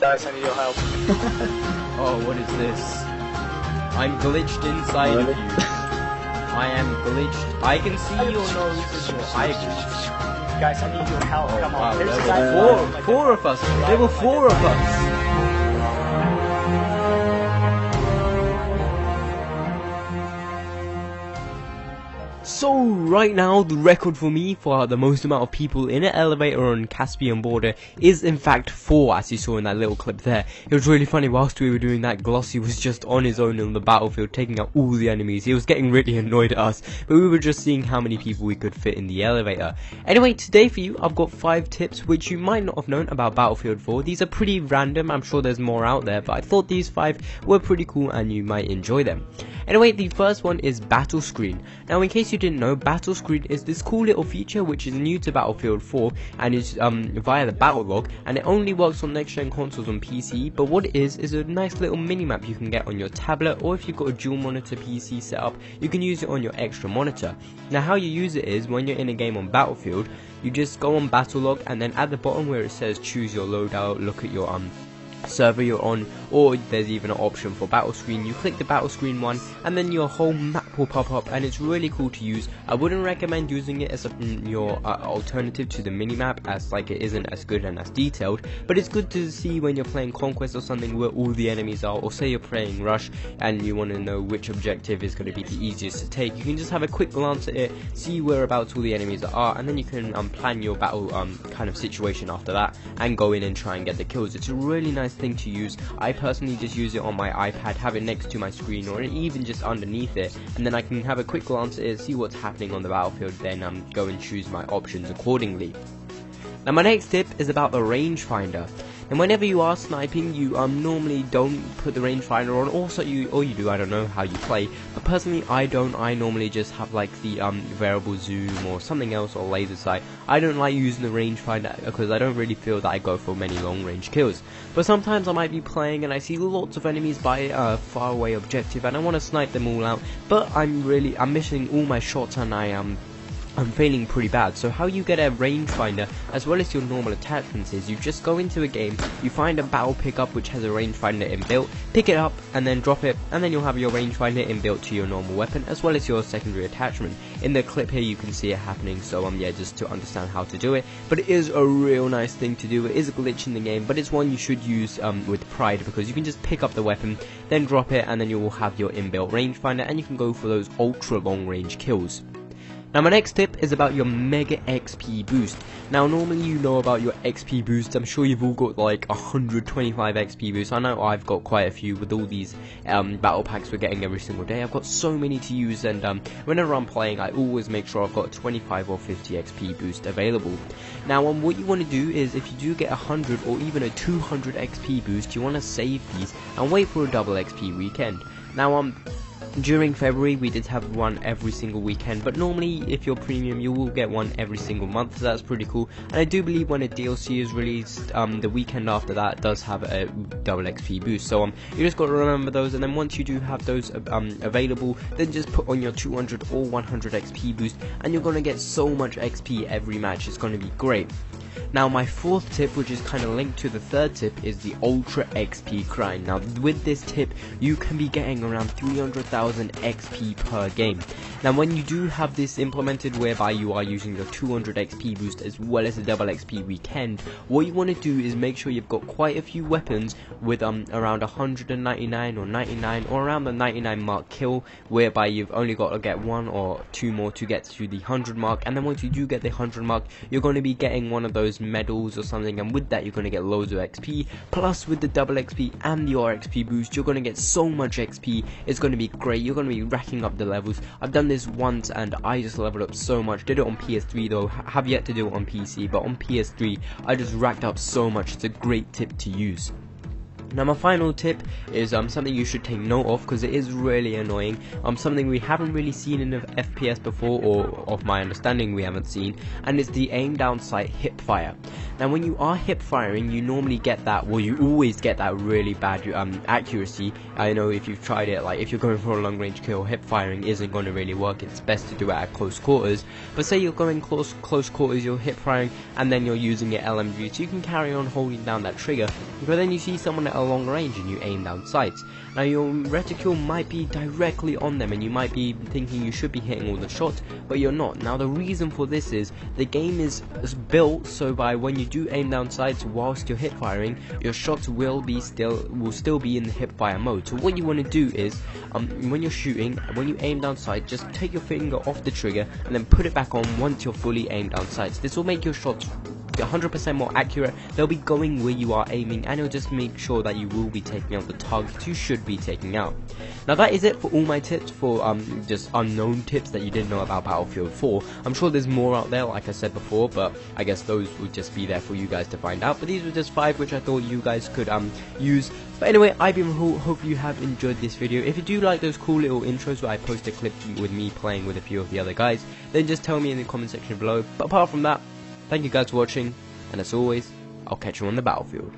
Guys, I need your help. Oh, what is this? I'm glitched inside of you. I am glitched. I can see your nose and your eyeballs. Guys, I need your help. Come Wow, on. there There's a were guy. four of us. There were four of us. So right now, the record for me for the most amount of people in an elevator on Caspian border is in fact 4, as you saw in that little clip there. It was really funny. Whilst we were doing that, Glossy was just on his own on the battlefield, taking out all the enemies. He was getting really annoyed at us, but we were just seeing how many people we could fit in the elevator. Anyway, today for you, I've got 5 tips which you might not have known about Battlefield 4. These are pretty random. I'm sure there's more out there, but I thought these 5 were pretty cool and you might enjoy them. Anyway, the first one is Battle Screen. Now, in case you didn't know, Battle Screen is this cool little feature which is new to Battlefield 4 and is via the battle log, and it only works on next gen consoles on PC. But what it is a nice little minimap you can get on your tablet, or if you've got a dual monitor PC set up, you can use it on your extra monitor. Now, how you use it is when you're in a game on Battlefield, you just go on battle log, and then at the bottom where it says choose your loadout, look at your server you're on, or there's even an option for battle screen. You click the battle screen one and then your whole map will pop up, and it's really cool to use. I wouldn't recommend using it as your alternative to the minimap, as like it isn't as good and as detailed, but it's good to see when you're playing Conquest or something where all the enemies are, or say you're playing Rush and you want to know which objective is going to be the easiest to take. You can just have a quick glance at it, see whereabouts all the enemies are, and then you can plan your battle kind of situation after that and go in and try and get the kills. It's a really nice thing to use. I personally just use it on my iPad, have it next to my screen or even just underneath it, and then I can have a quick glance at it, see what's happening on the battlefield, then go and choose my options accordingly. Now, my next tip is about the rangefinder. And whenever you are sniping, you normally don't put the rangefinder on. Also, or you do, I don't know how you play, but personally I don't. I normally just have like the variable zoom or something else, or laser sight. I don't like using the rangefinder because I don't really feel that I go for many long range kills. But sometimes I might be playing and I see lots of enemies by a far away objective and I want to snipe them all out, but I'm missing all my shots and I'm failing pretty bad. So how you get a rangefinder as well as your normal attachments is you just go into a game, you find a battle pickup which has a rangefinder inbuilt, pick it up and then drop it, and then you'll have your rangefinder inbuilt to your normal weapon as well as your secondary attachment. In the clip here you can see it happening, so yeah, just to understand how to do it. But it is a real nice thing to do. It is a glitch in the game, but it's one you should use with pride, because you can just pick up the weapon, then drop it, and then you will have your inbuilt rangefinder and you can go for those ultra long range kills. Now, my next tip is about your Mega XP boost. Now, normally you know about your XP boost. I'm sure you've all got like 125 XP boosts. I know I've got quite a few with all these battle packs we're getting every single day. I've got so many to use, and whenever I'm playing, I always make sure I've got 25 or 50 XP boost available. Now, what you want to do is, if you do get 100 or even a 200 XP boost, you want to save these and wait for a double XP weekend. Now, during February we did have one every single weekend, but normally if you're premium you will get one every single month, so that's pretty cool. And I do believe when a DLC is released, the weekend after that does have a double XP boost, so you just got to remember those, and then once you do have those available, then just put on your 200 or 100 XP boost and you're going to get so much XP every match. It's going to be great. Now, my fourth tip, which is kind of linked to the third tip, is the Ultra XP grind. Now, with this tip, you can be getting around 300,000 XP per game. Now, when you do have this implemented, whereby you are using the 200 XP boost as well as the double XP weekend, what you want to do is make sure you've got quite a few weapons with around 199 or 99 or around the 99 mark kill, whereby you've only got to get 1 or 2 more to get to the 100 mark, and then once you do get the 100 mark, you're going to be getting one of those medals or something, and with that you're going to get loads of XP. Plus, with the double XP and the RXP boost, you're going to get so much XP. It's going to be great. You're going to be racking up the levels. I've done this once and I just leveled up so much. Did it on PS3 though, have yet to do it on PC, but on PS3 I just racked up so much. It's a great tip to use. Now my final tip is something you should take note of, because it is really annoying, something we haven't really seen in an FPS before, or of my understanding we haven't seen, and it's the aim down sight hip fire. Now when you are hip firing, you normally get that, well, you always get that really bad accuracy. I know if you've tried it, like if you're going for a long range kill, hip firing isn't going to really work. It's best to do it at close quarters. But say you're going close quarters, you're hip firing, and then you're using your LMG, so you can carry on holding down that trigger, but then you see someone at a long range and you aim down sights. Now your reticule might be directly on them, and you might be thinking you should be hitting all the shots, but you're not. Now the reason for this is the game is built so by when you do aim down sights whilst you're hip firing, your shots will still be in the hip fire mode. So what you want to do is when you're shooting, when you aim down sight, just take your finger off the trigger and then put it back on once you're fully aimed down sights. This will make your shots 100% more accurate. They'll be going where you are aiming, and it'll just make sure that you will be taking out the targets you should be taking out. Now that is it for all my tips, for just unknown tips that you didn't know about Battlefield 4. I'm sure there's more out there, like I said before, but I guess those would just be there for you guys to find out. But these were just 5 which I thought you guys could use. But anyway, I've been Rahul. Hope you have enjoyed this video. If you do like those cool little intros where I post a clip with me playing with a few of the other guys, then just tell me in the comment section below. But apart from that, thank you guys for watching, and as always, I'll catch you on the battlefield.